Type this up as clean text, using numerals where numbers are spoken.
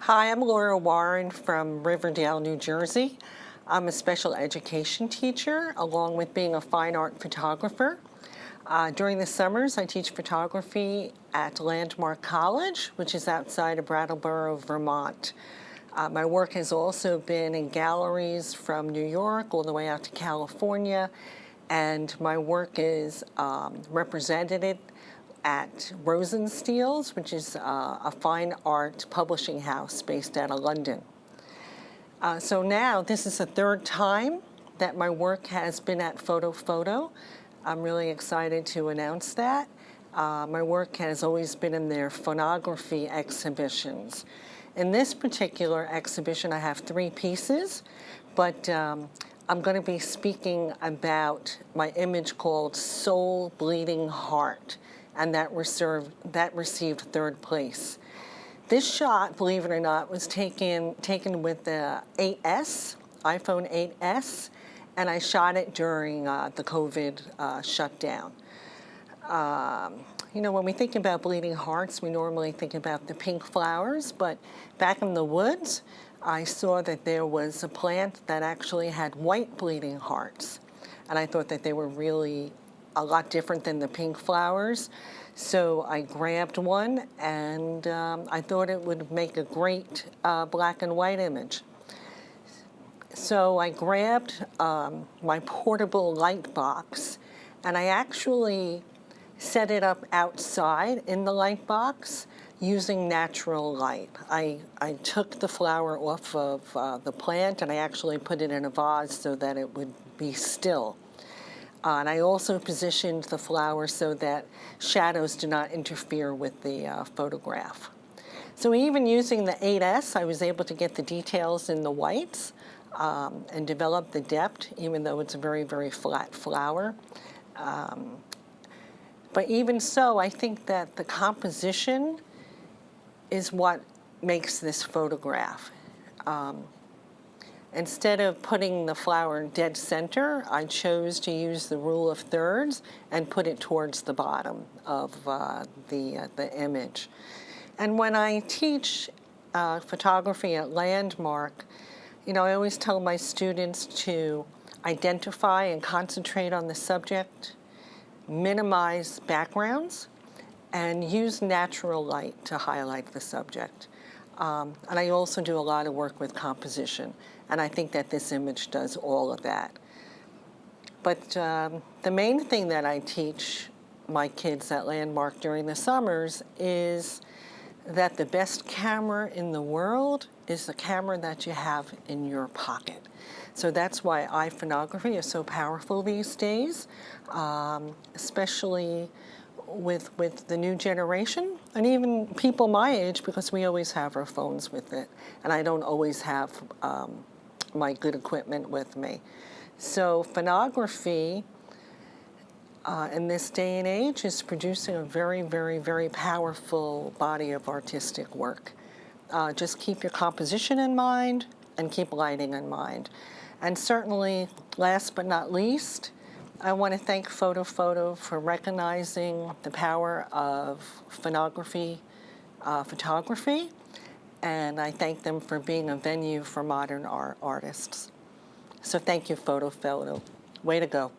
Hi, I'm Laura Warren from Riverdale, New Jersey. I'm a special education teacher, along with being a fine art photographer. During the summers, I teach photography at Landmark College, which is outside of Brattleboro, Vermont. My work has also been in galleries from New York all the way out to California, and my work is represented at Rosensteel's, which is a fine art publishing house based out of London. So now this is the third time that my work has been at Fotofoto. I'm really excited to announce that. My work has always been in their Phoneography exhibitions. In this particular exhibition, I have 3 pieces, but I'm going to be speaking about my image called Soul Bleeding Heart, and that received 3rd place. This shot, believe it or not, was taken with the 8S, iPhone 8S, and I shot it during the COVID shutdown. You know, when we think about bleeding hearts, we normally think about the pink flowers, but back in the woods, I saw that there was a plant that actually had white bleeding hearts, and I thought that they were really a lot different than the pink flowers. So I grabbed one, and I thought it would make a great black and white image. So I grabbed my portable light box, and I actually set it up outside in the light box using natural light. I took the flower off of the plant, and I actually put it in a vase so that it would be still. And I also positioned the flower so that shadows do not interfere with the photograph. So even using the 8S, I was able to get the details in the whites and develop the depth, even though it's a very, very flat flower. But even so, I think that the composition is what makes this photograph. Instead of putting the flower dead center, I chose to use the rule of thirds and put it towards the bottom of the image. And when I teach photography at Landmark, you know, I always tell my students to identify and concentrate on the subject, minimize backgrounds, and use natural light to highlight the subject. And I also do a lot of work with composition, and I think that this image does all of that. But the main thing that I teach my kids at Landmark during the summers is that the best camera in the world is the camera that you have in your pocket. So that's why iPhoneography is so powerful these days, especially with the new generation, and even people my age, because we always have our phones with it, and I don't always have my good equipment with me. So Phoneography in this day and age is producing a very, very, very powerful body of artistic work. Just keep your composition in mind and keep lighting in mind. And certainly, last but not least, I want to thank Fotofoto for recognizing the power of photography, and I thank them for being a venue for modern art artists. So thank you, Fotofoto. Way to go.